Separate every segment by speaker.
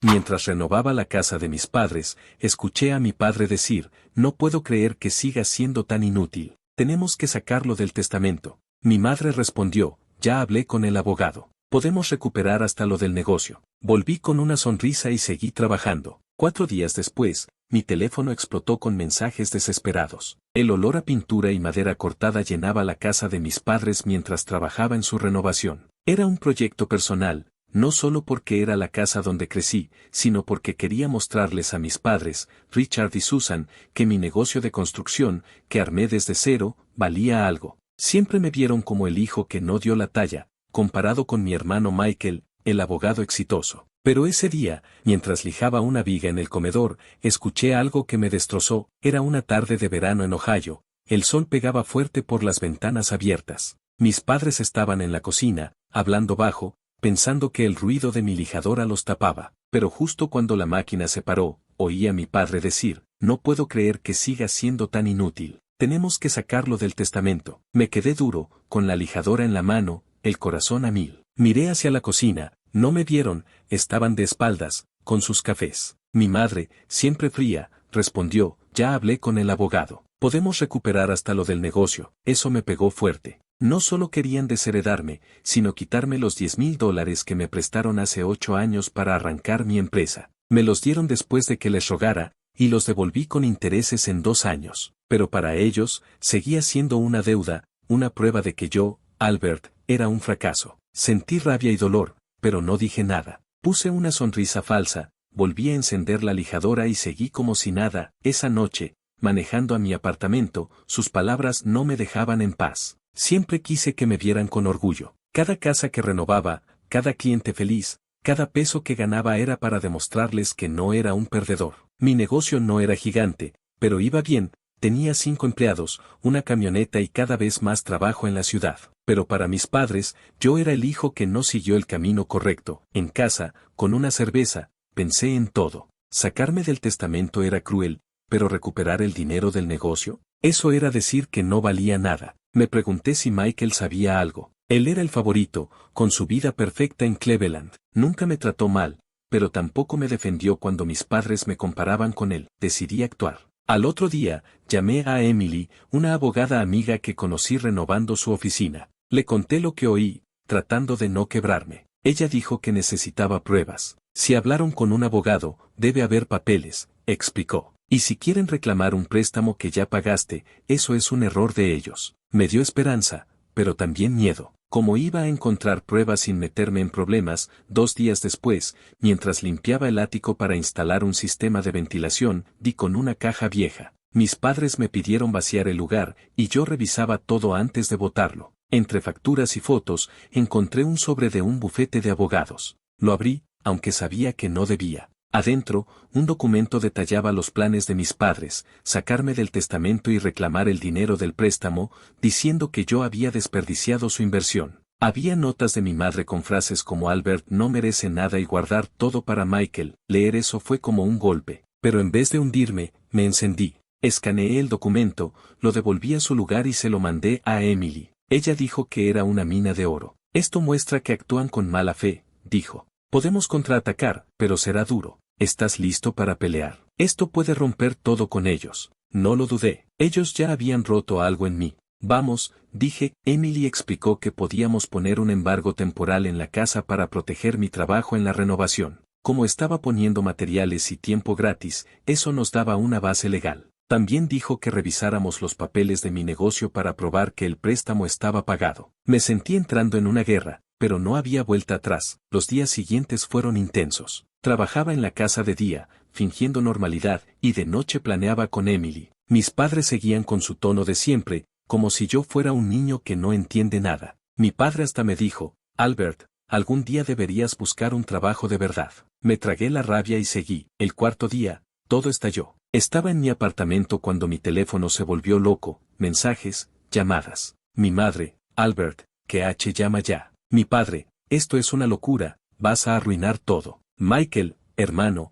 Speaker 1: Mientras renovaba la casa de mis padres, escuché a mi padre decir, no puedo creer que siga siendo tan inútil. Tenemos que sacarlo del testamento. Mi madre respondió, ya hablé con el abogado. Podemos recuperar hasta lo del negocio. Volví con una sonrisa y seguí trabajando. 4 días después, mi teléfono explotó con mensajes desesperados. El olor a pintura y madera cortada llenaba la casa de mis padres mientras trabajaba en su renovación. Era un proyecto personal, no solo porque era la casa donde crecí, sino porque quería mostrarles a mis padres, Richard y Susan, que mi negocio de construcción, que armé desde cero, valía algo. Siempre me vieron como el hijo que no dio la talla, comparado con mi hermano Michael, el abogado exitoso. Pero ese día, mientras lijaba una viga en el comedor, escuché algo que me destrozó. Era una tarde de verano en Ohio. El sol pegaba fuerte por las ventanas abiertas. Mis padres estaban en la cocina, hablando bajo, pensando que el ruido de mi lijadora los tapaba. Pero justo cuando la máquina se paró, oí a mi padre decir, no puedo creer que siga siendo tan inútil. Tenemos que sacarlo del testamento. Me quedé duro, con la lijadora en la mano, el corazón a mil. Miré hacia la cocina, no me vieron, estaban de espaldas, con sus cafés. Mi madre, siempre fría, respondió, ya hablé con el abogado. Podemos recuperar hasta lo del negocio. Eso me pegó fuerte. No solo querían desheredarme, sino quitarme los $10,000 que me prestaron hace 8 años para arrancar mi empresa. Me los dieron después de que les rogara, y los devolví con intereses en 2 años. Pero para ellos, seguía siendo una deuda, una prueba de que yo, Albert, era un fracaso. Sentí rabia y dolor, pero no dije nada. Puse una sonrisa falsa, volví a encender la lijadora y seguí como si nada. Esa noche, manejando a mi apartamento, sus palabras no me dejaban en paz. Siempre quise que me vieran con orgullo. Cada casa que renovaba, cada cliente feliz, cada peso que ganaba era para demostrarles que no era un perdedor. Mi negocio no era gigante, pero iba bien. Tenía 5 empleados, una camioneta y cada vez más trabajo en la ciudad. Pero para mis padres, yo era el hijo que no siguió el camino correcto. En casa, con una cerveza, pensé en todo. Sacarme del testamento era cruel, pero recuperar el dinero del negocio, eso era decir que no valía nada. Me pregunté si Michael sabía algo. Él era el favorito, con su vida perfecta en Cleveland. Nunca me trató mal, pero tampoco me defendió cuando mis padres me comparaban con él. Decidí actuar. Al otro día, llamé a Emily, una abogada amiga que conocí renovando su oficina. Le conté lo que oí, tratando de no quebrarme. Ella dijo que necesitaba pruebas. Si hablaron con un abogado, debe haber papeles, explicó. Y si quieren reclamar un préstamo que ya pagaste, eso es un error de ellos. Me dio esperanza, pero también miedo. Como iba a encontrar pruebas sin meterme en problemas, 2 días después, mientras limpiaba el ático para instalar un sistema de ventilación, di con una caja vieja. Mis padres me pidieron vaciar el lugar, y yo revisaba todo antes de botarlo. Entre facturas y fotos, encontré un sobre de un bufete de abogados. Lo abrí, aunque sabía que no debía. Adentro, un documento detallaba los planes de mis padres, sacarme del testamento y reclamar el dinero del préstamo, diciendo que yo había desperdiciado su inversión. Había notas de mi madre con frases como Albert no merece nada y guardar todo para Michael. Leer eso fue como un golpe, pero en vez de hundirme, me encendí. Escaneé el documento, lo devolví a su lugar y se lo mandé a Emily. Ella dijo que era una mina de oro. Esto muestra que actúan con mala fe, dijo. Podemos contraatacar, pero será duro. ¿Estás listo para pelear? Esto puede romper todo con ellos. No lo dudé. Ellos ya habían roto algo en mí. Vamos, dije. Emily explicó que podíamos poner un embargo temporal en la casa para proteger mi trabajo en la renovación. Como estaba poniendo materiales y tiempo gratis, eso nos daba una base legal. También dijo que revisáramos los papeles de mi negocio para probar que el préstamo estaba pagado. Me sentí entrando en una guerra, pero no había vuelta atrás. Los días siguientes fueron intensos. Trabajaba en la casa de día, fingiendo normalidad, y de noche planeaba con Emily. Mis padres seguían con su tono de siempre, como si yo fuera un niño que no entiende nada. Mi padre hasta me dijo, Albert, algún día deberías buscar un trabajo de verdad. Me tragué la rabia y seguí. El 4.º día, todo estalló. Estaba en mi apartamento cuando mi teléfono se volvió loco, mensajes, llamadas. Mi madre, Albert, que llama ya. Mi padre, esto es una locura, vas a arruinar todo. Michael, hermano,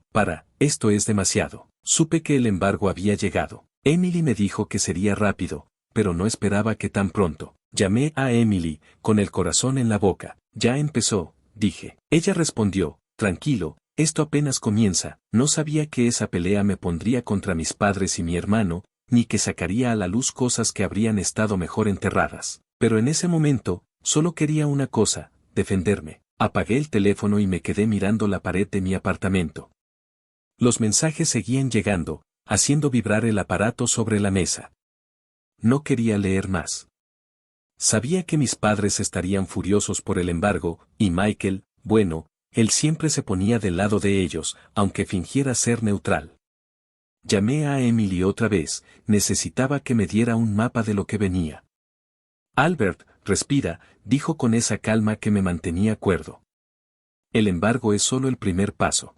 Speaker 1: esto es demasiado. Supe que el embargo había llegado. Emily me dijo que sería rápido, pero no esperaba que tan pronto. Llamé a Emily, con el corazón en la boca. Ya empezó, dije. Ella respondió, tranquilo, Esto apenas comienza, no sabía que esa pelea me pondría contra mis padres y mi hermano, ni que sacaría a la luz cosas que habrían estado mejor enterradas. Pero en ese momento, solo quería una cosa, defenderme. Apagué el teléfono y me quedé mirando la pared de mi apartamento. Los mensajes seguían llegando, haciendo vibrar el aparato sobre la mesa. No quería leer más. Sabía que mis padres estarían furiosos por el embargo, y Michael, bueno, él siempre se ponía del lado de ellos, aunque fingiera ser neutral. Llamé a Emily otra vez, necesitaba que me diera un mapa de lo que venía. Albert, respira, dijo con esa calma que me mantenía cuerdo. El embargo es solo el primer paso.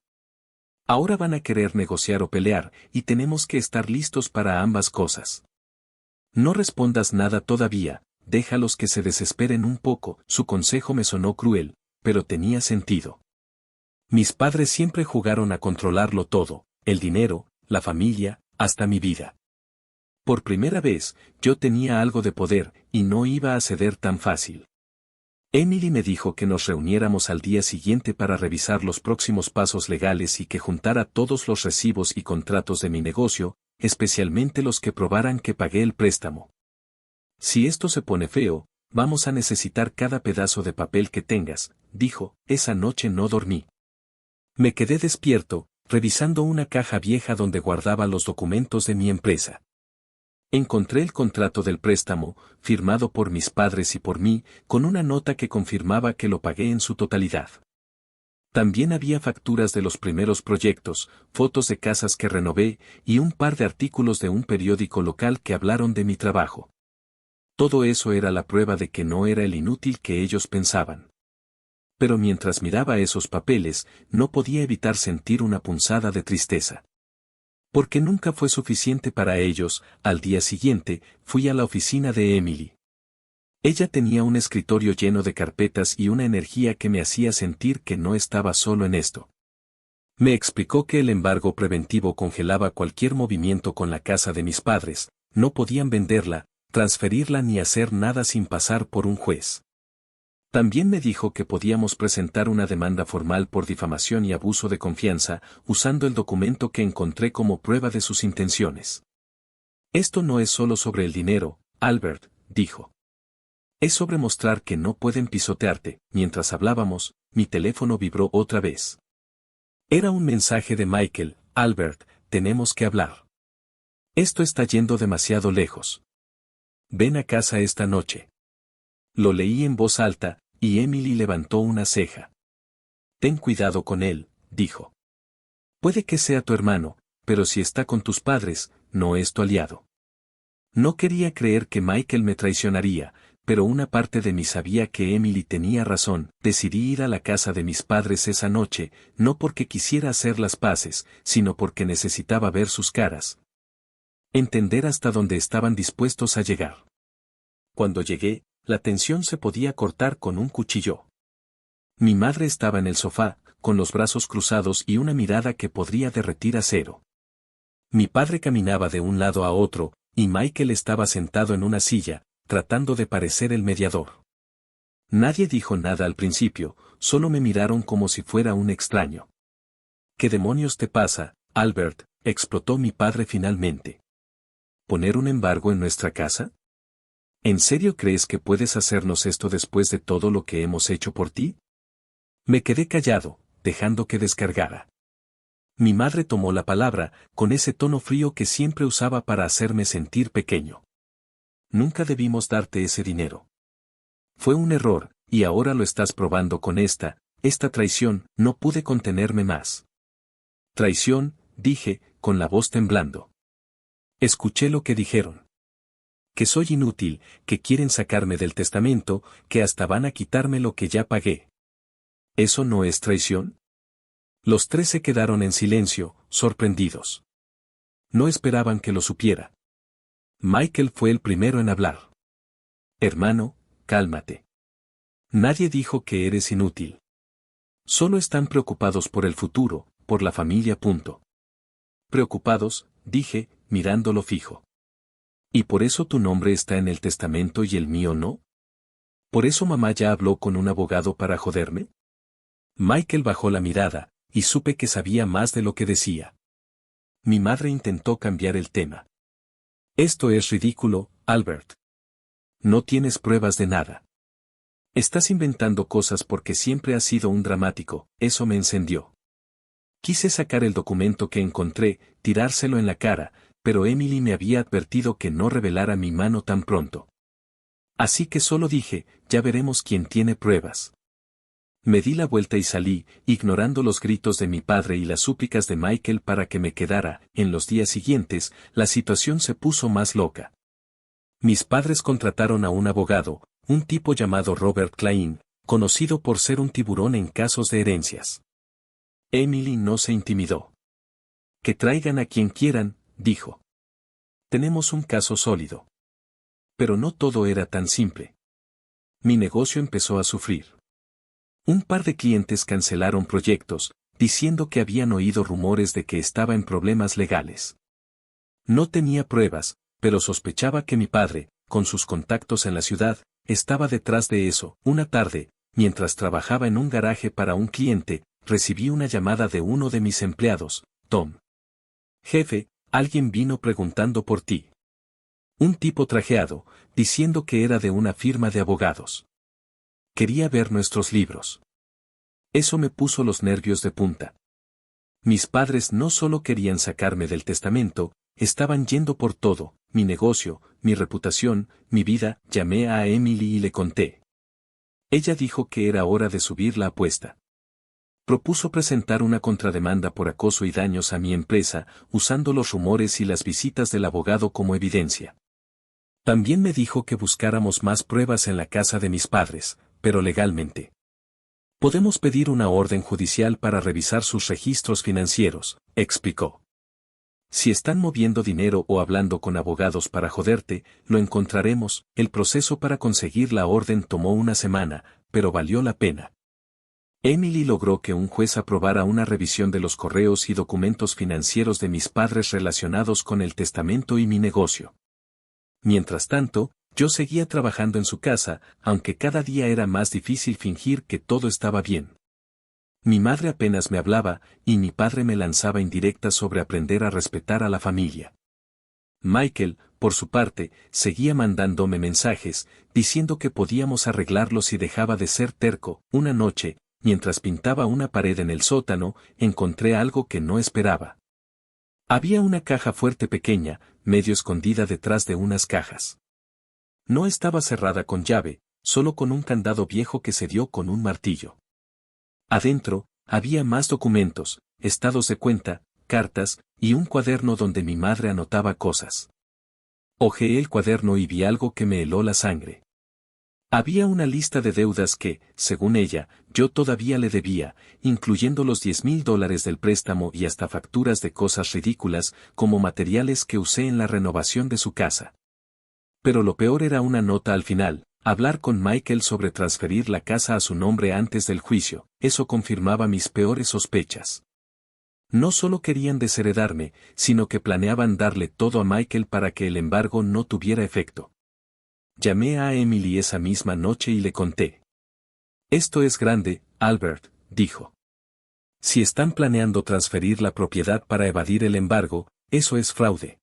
Speaker 1: Ahora van a querer negociar o pelear, y tenemos que estar listos para ambas cosas. No respondas nada todavía, déjalos que se desesperen un poco. Su consejo me sonó cruel, pero tenía sentido. Mis padres siempre jugaron a controlarlo todo, el dinero, la familia, hasta mi vida. Por primera vez, yo tenía algo de poder, y no iba a ceder tan fácil. Emily me dijo que nos reuniéramos al día siguiente para revisar los próximos pasos legales y que juntara todos los recibos y contratos de mi negocio, especialmente los que probaran que pagué el préstamo. Si esto se pone feo, vamos a necesitar cada pedazo de papel que tengas, dijo. Esa noche no dormí. Me quedé despierto, revisando una caja vieja donde guardaba los documentos de mi empresa. Encontré el contrato del préstamo, firmado por mis padres y por mí, con una nota que confirmaba que lo pagué en su totalidad. También había facturas de los primeros proyectos, fotos de casas que renové, y un par de artículos de un periódico local que hablaron de mi trabajo. Todo eso era la prueba de que no era el inútil que ellos pensaban. Pero mientras miraba esos papeles, no podía evitar sentir una punzada de tristeza. Porque nunca fue suficiente para ellos. Al día siguiente, fui a la oficina de Emily. Ella tenía un escritorio lleno de carpetas y una energía que me hacía sentir que no estaba solo en esto. Me explicó que el embargo preventivo congelaba cualquier movimiento con la casa de mis padres, no podían venderla, transferirla ni hacer nada sin pasar por un juez. También me dijo que podíamos presentar una demanda formal por difamación y abuso de confianza, usando el documento que encontré como prueba de sus intenciones. Esto no es solo sobre el dinero, Albert, dijo. Es sobre mostrar que no pueden pisotearte. Mientras hablábamos, mi teléfono vibró otra vez. Era un mensaje de Michael. Albert, tenemos que hablar. Esto está yendo demasiado lejos. Ven a casa esta noche. Lo leí en voz alta, y Emily levantó una ceja. Ten cuidado con él, dijo. Puede que sea tu hermano, pero si está con tus padres, no es tu aliado. No quería creer que Michael me traicionaría, pero una parte de mí sabía que Emily tenía razón. Decidí ir a la casa de mis padres esa noche, no porque quisiera hacer las paces, sino porque necesitaba ver sus caras. Entender hasta dónde estaban dispuestos a llegar. Cuando llegué, la tensión se podía cortar con un cuchillo. Mi madre estaba en el sofá, con los brazos cruzados y una mirada que podría derretir acero. Mi padre caminaba de un lado a otro, y Michael estaba sentado en una silla, tratando de parecer el mediador. Nadie dijo nada al principio, solo me miraron como si fuera un extraño. ¿Qué demonios te pasa, Albert?, explotó mi padre finalmente. ¿Poner un embargo en nuestra casa? ¿En serio crees que puedes hacernos esto después de todo lo que hemos hecho por ti? Me quedé callado, dejando que descargara. Mi madre tomó la palabra, con ese tono frío que siempre usaba para hacerme sentir pequeño. Nunca debimos darte ese dinero. Fue un error, y ahora lo estás probando con esta traición. No pude contenerme más. Traición, dije, con la voz temblando. Escuché lo que dijeron. Que soy inútil, que quieren sacarme del testamento, que hasta van a quitarme lo que ya pagué. ¿Eso no es traición? Los tres se quedaron en silencio, sorprendidos. No esperaban que lo supiera. Michael fue el primero en hablar. Hermano, cálmate. Nadie dijo que eres inútil. Solo están preocupados por el futuro, por la familia. Preocupados, dije, mirándolo fijo. ¿Y por eso tu nombre está en el testamento y el mío no? ¿Por eso mamá ya habló con un abogado para joderme? Michael bajó la mirada, y supe que sabía más de lo que decía. Mi madre intentó cambiar el tema. Esto es ridículo, Albert. No tienes pruebas de nada. Estás inventando cosas porque siempre has sido un dramático, eso me encendió. Quise sacar el documento que encontré, tirárselo en la cara, pero Emily me había advertido que no revelara mi mano tan pronto. Así que solo dije, ya veremos quién tiene pruebas. Me di la vuelta y salí, ignorando los gritos de mi padre y las súplicas de Michael para que me quedara. En los días siguientes, la situación se puso más loca. Mis padres contrataron a un abogado, un tipo llamado Robert Klein, conocido por ser un tiburón en casos de herencias. Emily no se intimidó. Que traigan a quien quieran, dijo. Tenemos un caso sólido. Pero no todo era tan simple. Mi negocio empezó a sufrir. Un par de clientes cancelaron proyectos, diciendo que habían oído rumores de que estaba en problemas legales. No tenía pruebas, pero sospechaba que mi padre, con sus contactos en la ciudad, estaba detrás de eso. Una tarde, mientras trabajaba en un garaje para un cliente, recibí una llamada de uno de mis empleados, Tom. Jefe, alguien vino preguntando por ti. Un tipo trajeado, diciendo que era de una firma de abogados. Quería ver nuestros libros. Eso me puso los nervios de punta. Mis padres no solo querían sacarme del testamento, estaban yendo por todo, mi negocio, mi reputación, mi vida. Llamé a Emily y le conté. Ella dijo que era hora de subir la apuesta. Propuso presentar una contrademanda por acoso y daños a mi empresa, usando los rumores y las visitas del abogado como evidencia. También me dijo que buscáramos más pruebas en la casa de mis padres, pero legalmente. Podemos pedir una orden judicial para revisar sus registros financieros, explicó. Si están moviendo dinero o hablando con abogados para joderte, lo encontraremos. El proceso para conseguir la orden tomó una semana, pero valió la pena. Emily logró que un juez aprobara una revisión de los correos y documentos financieros de mis padres relacionados con el testamento y mi negocio. Mientras tanto, yo seguía trabajando en su casa, aunque cada día era más difícil fingir que todo estaba bien. Mi madre apenas me hablaba, y mi padre me lanzaba indirectas sobre aprender a respetar a la familia. Michael, por su parte, seguía mandándome mensajes, diciendo que podíamos arreglarlo si dejaba de ser terco. Una noche, mientras pintaba una pared en el sótano, encontré algo que no esperaba. Había una caja fuerte pequeña, medio escondida detrás de unas cajas. No estaba cerrada con llave, solo con un candado viejo que se dio con un martillo. Adentro, había más documentos, estados de cuenta, cartas, y un cuaderno donde mi madre anotaba cosas. Hojeé el cuaderno y vi algo que me heló la sangre. Había una lista de deudas que, según ella, yo todavía le debía, incluyendo los $10,000 del préstamo y hasta facturas de cosas ridículas, como materiales que usé en la renovación de su casa. Pero lo peor era una nota al final. Hablar con Michael sobre transferir la casa a su nombre antes del juicio, eso confirmaba mis peores sospechas. No solo querían desheredarme, sino que planeaban darle todo a Michael para que el embargo no tuviera efecto. Llamé a Emily esa misma noche y le conté. Esto es grande, Albert, dijo. Si están planeando transferir la propiedad para evadir el embargo, eso es fraude.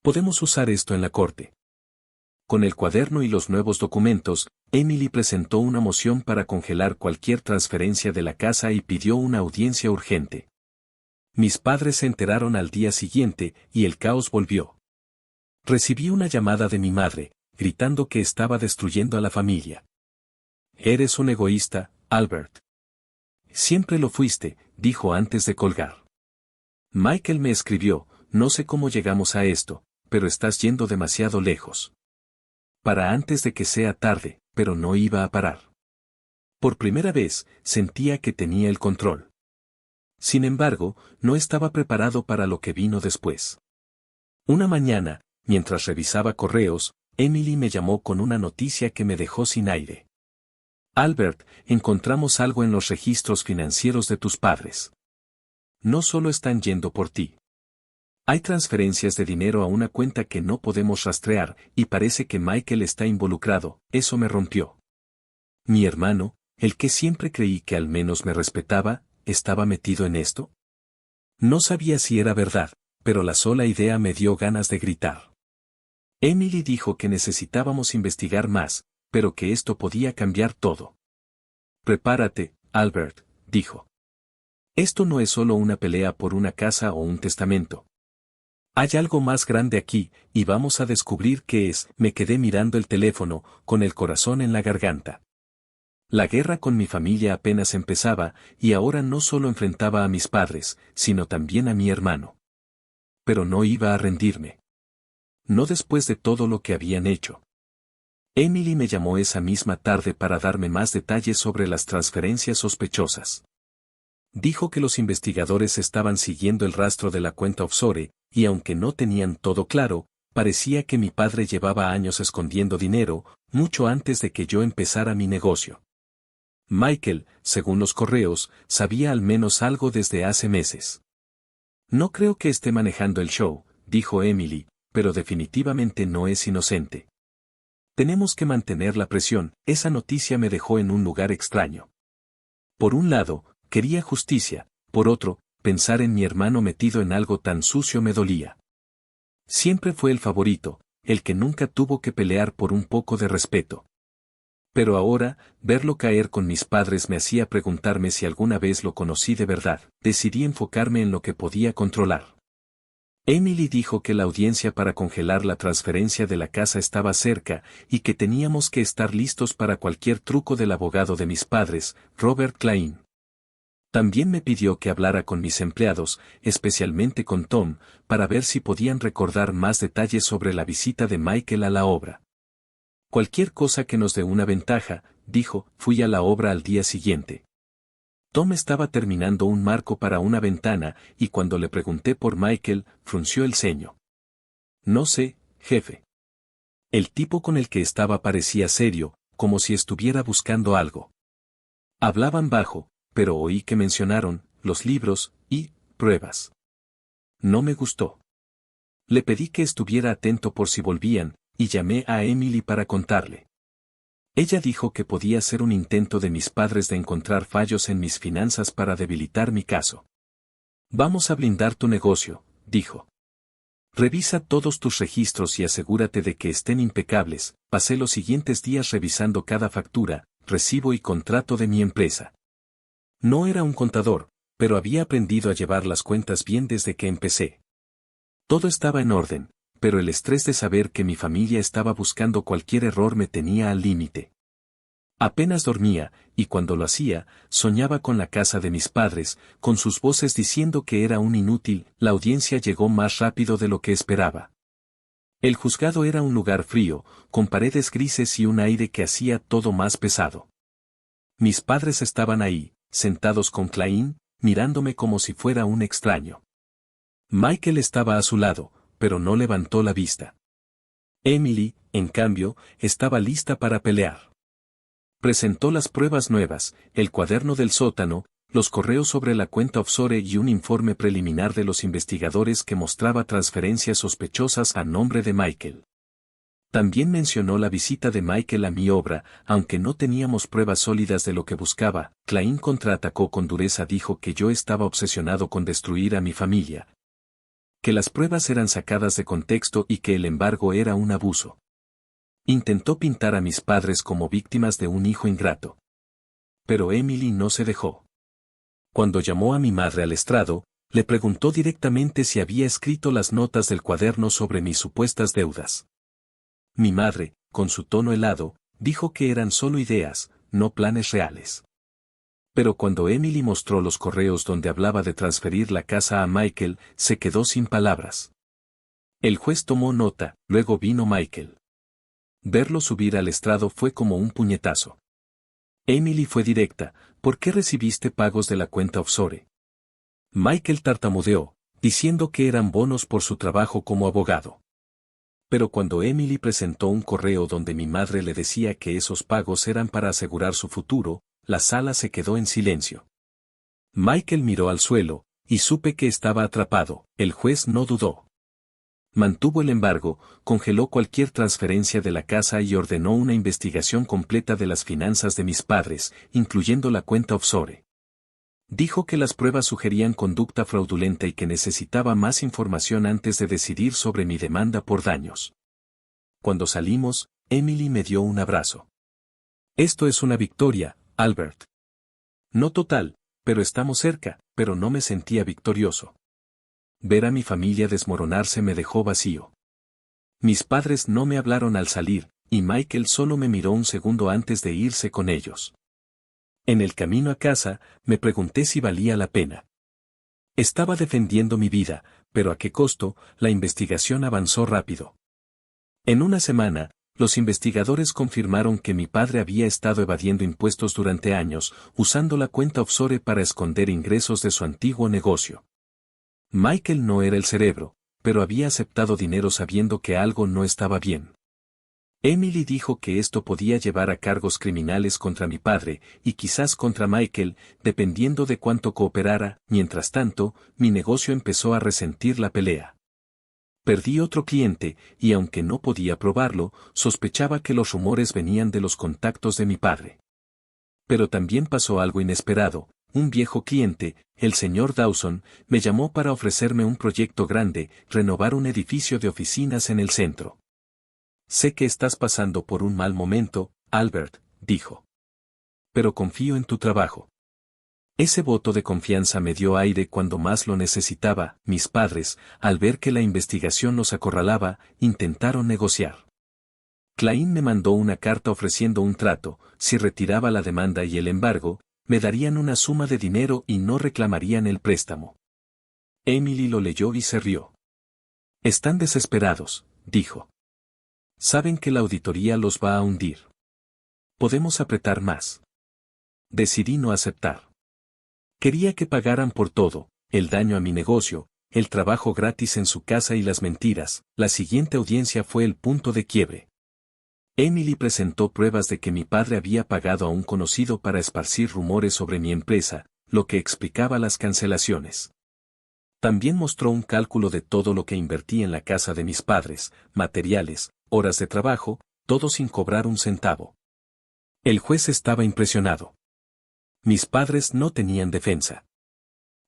Speaker 1: Podemos usar esto en la corte. Con el cuaderno y los nuevos documentos, Emily presentó una moción para congelar cualquier transferencia de la casa y pidió una audiencia urgente. Mis padres se enteraron al día siguiente, y el caos volvió. Recibí una llamada de mi madre, gritando que estaba destruyendo a la familia. Eres un egoísta, Albert. Siempre lo fuiste, dijo antes de colgar. Michael me escribió, no sé cómo llegamos a esto, pero estás yendo demasiado lejos. Para antes de que sea tarde, pero no iba a parar. Por primera vez, sentía que tenía el control. Sin embargo, no estaba preparado para lo que vino después. Una mañana, mientras revisaba correos, Emily me llamó con una noticia que me dejó sin aire. Albert, encontramos algo en los registros financieros de tus padres. No solo están yendo por ti. Hay transferencias de dinero a una cuenta que no podemos rastrear, y parece que Michael está involucrado. Eso me rompió. Mi hermano, el que siempre creí que al menos me respetaba, estaba metido en esto? No sabía si era verdad, pero la sola idea me dio ganas de gritar. Emily dijo que necesitábamos investigar más, pero que esto podía cambiar todo. Prepárate, Albert, dijo. Esto no es solo una pelea por una casa o un testamento. Hay algo más grande aquí, y vamos a descubrir qué es. Me quedé mirando el teléfono, con el corazón en la garganta. La guerra con mi familia apenas empezaba, y ahora no solo enfrentaba a mis padres, sino también a mi hermano. Pero no iba a rendirme. No después de todo lo que habían hecho. Emily me llamó esa misma tarde para darme más detalles sobre las transferencias sospechosas. Dijo que los investigadores estaban siguiendo el rastro de la cuenta offshore, y aunque no tenían todo claro, parecía que mi padre llevaba años escondiendo dinero, mucho antes de que yo empezara mi negocio. Michael, según los correos, sabía al menos algo desde hace meses. No creo que esté manejando el show, dijo Emily, pero definitivamente no es inocente. Tenemos que mantener la presión. Esa noticia me dejó en un lugar extraño. Por un lado, quería justicia, por otro, pensar en mi hermano metido en algo tan sucio me dolía. Siempre fue el favorito, el que nunca tuvo que pelear por un poco de respeto. Pero ahora, verlo caer con mis padres me hacía preguntarme si alguna vez lo conocí de verdad. Decidí enfocarme en lo que podía controlar. Emily dijo que la audiencia para congelar la transferencia de la casa estaba cerca y que teníamos que estar listos para cualquier truco del abogado de mis padres, Robert Klein. También me pidió que hablara con mis empleados, especialmente con Tom, para ver si podían recordar más detalles sobre la visita de Michael a la obra. Cualquier cosa que nos dé una ventaja, dijo. Fui a la obra al día siguiente. Tom estaba terminando un marco para una ventana, y cuando le pregunté por Michael, frunció el ceño. No sé, jefe. El tipo con el que estaba parecía serio, como si estuviera buscando algo. Hablaban bajo, pero oí que mencionaron los libros y pruebas. No me gustó. Le pedí que estuviera atento por si volvían, y llamé a Emily para contarle. Ella dijo que podía ser un intento de mis padres de encontrar fallos en mis finanzas para debilitar mi caso. Vamos a blindar tu negocio, dijo. Revisa todos tus registros y asegúrate de que estén impecables. Pasé los siguientes días revisando cada factura, recibo y contrato de mi empresa. No era un contador, pero había aprendido a llevar las cuentas bien desde que empecé. Todo estaba en orden, pero el estrés de saber que mi familia estaba buscando cualquier error me tenía al límite. Apenas dormía, y cuando lo hacía, soñaba con la casa de mis padres, con sus voces diciendo que era un inútil. La audiencia llegó más rápido de lo que esperaba. El juzgado era un lugar frío, con paredes grises y un aire que hacía todo más pesado. Mis padres estaban ahí, sentados con Klein, mirándome como si fuera un extraño. Michael estaba a su lado, pero no levantó la vista. Emily, en cambio, estaba lista para pelear. Presentó las pruebas nuevas, el cuaderno del sótano, los correos sobre la cuenta offshore y un informe preliminar de los investigadores que mostraba transferencias sospechosas a nombre de Michael. También mencionó la visita de Michael a mi obra, aunque no teníamos pruebas sólidas de lo que buscaba. Klein contraatacó con dureza, dijo que yo estaba obsesionado con destruir a mi familia, que las pruebas eran sacadas de contexto y que el embargo era un abuso. Intentó pintar a mis padres como víctimas de un hijo ingrato. Pero Emily no se dejó. Cuando llamó a mi madre al estrado, le preguntó directamente si había escrito las notas del cuaderno sobre mis supuestas deudas. Mi madre, con su tono helado, dijo que eran solo ideas, no planes reales. Pero cuando Emily mostró los correos donde hablaba de transferir la casa a Michael, se quedó sin palabras. El juez tomó nota, luego vino Michael. Verlo subir al estrado fue como un puñetazo. Emily fue directa. ¿Por qué recibiste pagos de la cuenta offshore? Michael tartamudeó, diciendo que eran bonos por su trabajo como abogado. Pero cuando Emily presentó un correo donde mi madre le decía que esos pagos eran para asegurar su futuro, la sala se quedó en silencio. Michael miró al suelo, y supe que estaba atrapado. El juez no dudó. Mantuvo el embargo, congeló cualquier transferencia de la casa y ordenó una investigación completa de las finanzas de mis padres, incluyendo la cuenta offshore. Dijo que las pruebas sugerían conducta fraudulenta y que necesitaba más información antes de decidir sobre mi demanda por daños. Cuando salimos, Emily me dio un abrazo. Esto es una victoria, Albert. No total, pero estamos cerca, pero no me sentía victorioso. Ver a mi familia desmoronarse me dejó vacío. Mis padres no me hablaron al salir, y Michael solo me miró un segundo antes de irse con ellos. En el camino a casa, me pregunté si valía la pena. Estaba defendiendo mi vida, pero ¿a qué costo? La investigación avanzó rápido. En una semana, los investigadores confirmaron que mi padre había estado evadiendo impuestos durante años, usando la cuenta offshore para esconder ingresos de su antiguo negocio. Michael no era el cerebro, pero había aceptado dinero sabiendo que algo no estaba bien. Emily dijo que esto podía llevar a cargos criminales contra mi padre, y quizás contra Michael, dependiendo de cuánto cooperara. Mientras tanto, mi negocio empezó a resentir la pelea. Perdí otro cliente, y aunque no podía probarlo, sospechaba que los rumores venían de los contactos de mi padre. Pero también pasó algo inesperado. Un viejo cliente, el señor Dawson, me llamó para ofrecerme un proyecto grande, renovar un edificio de oficinas en el centro. Sé que estás pasando por un mal momento, Albert, dijo. Pero confío en tu trabajo. Ese voto de confianza me dio aire cuando más lo necesitaba. Mis padres, al ver que la investigación los acorralaba, intentaron negociar. Klein me mandó una carta ofreciendo un trato: si retiraba la demanda y el embargo, me darían una suma de dinero y no reclamarían el préstamo. Emily lo leyó y se rió. Están desesperados, dijo. Saben que la auditoría los va a hundir. Podemos apretar más. Decidí no aceptar. Quería que pagaran por todo: el daño a mi negocio, el trabajo gratis en su casa y las mentiras. La siguiente audiencia fue el punto de quiebre. Emily presentó pruebas de que mi padre había pagado a un conocido para esparcir rumores sobre mi empresa, lo que explicaba las cancelaciones. También mostró un cálculo de todo lo que invertí en la casa de mis padres: materiales, horas de trabajo, todo sin cobrar un centavo. El juez estaba impresionado. Mis padres no tenían defensa.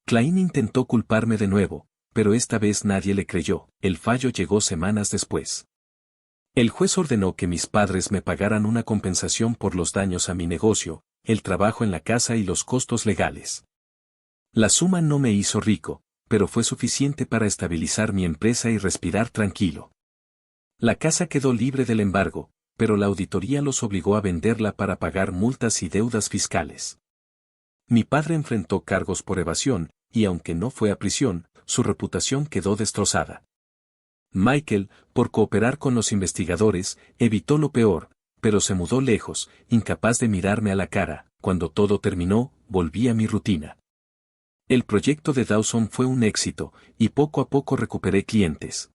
Speaker 1: Klein intentó culparme de nuevo, pero esta vez nadie le creyó. El fallo llegó semanas después. El juez ordenó que mis padres me pagaran una compensación por los daños a mi negocio, el trabajo en la casa y los costos legales. La suma no me hizo rico, pero fue suficiente para estabilizar mi empresa y respirar tranquilo. La casa quedó libre del embargo, pero la auditoría los obligó a venderla para pagar multas y deudas fiscales. Mi padre enfrentó cargos por evasión, y aunque no fue a prisión, su reputación quedó destrozada. Michael, por cooperar con los investigadores, evitó lo peor, pero se mudó lejos, incapaz de mirarme a la cara. Cuando todo terminó, volví a mi rutina. El proyecto de Dawson fue un éxito, y poco a poco recuperé clientes.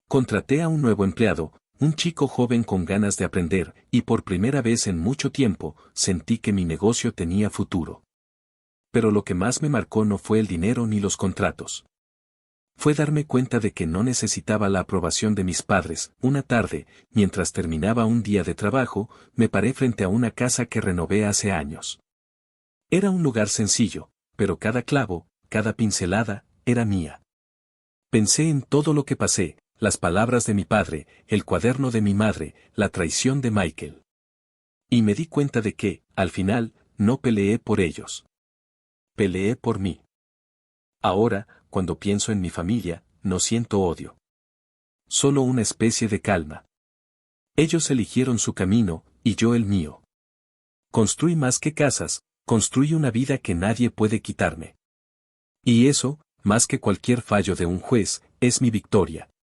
Speaker 1: Contraté a un nuevo empleado, un chico joven con ganas de aprender, y por primera vez en mucho tiempo, sentí que mi negocio tenía futuro. Pero lo que más me marcó no fue el dinero ni los contratos. Fue darme cuenta de que no necesitaba la aprobación de mis padres. Una tarde, mientras terminaba un día de trabajo, me paré frente a una casa que renové hace años. Era un lugar sencillo, pero cada clavo, cada pincelada, era mía. Pensé en todo lo que pasé: las palabras de mi padre, el cuaderno de mi madre, la traición de Michael. Y me di cuenta de que, al final, no peleé por ellos. Peleé por mí. Ahora, cuando pienso en mi familia, no siento odio. Solo una especie de calma. Ellos eligieron su camino, y yo el mío. Construí más que casas, construí una vida que nadie puede quitarme. Y eso, más que cualquier fallo de un juez, es mi victoria.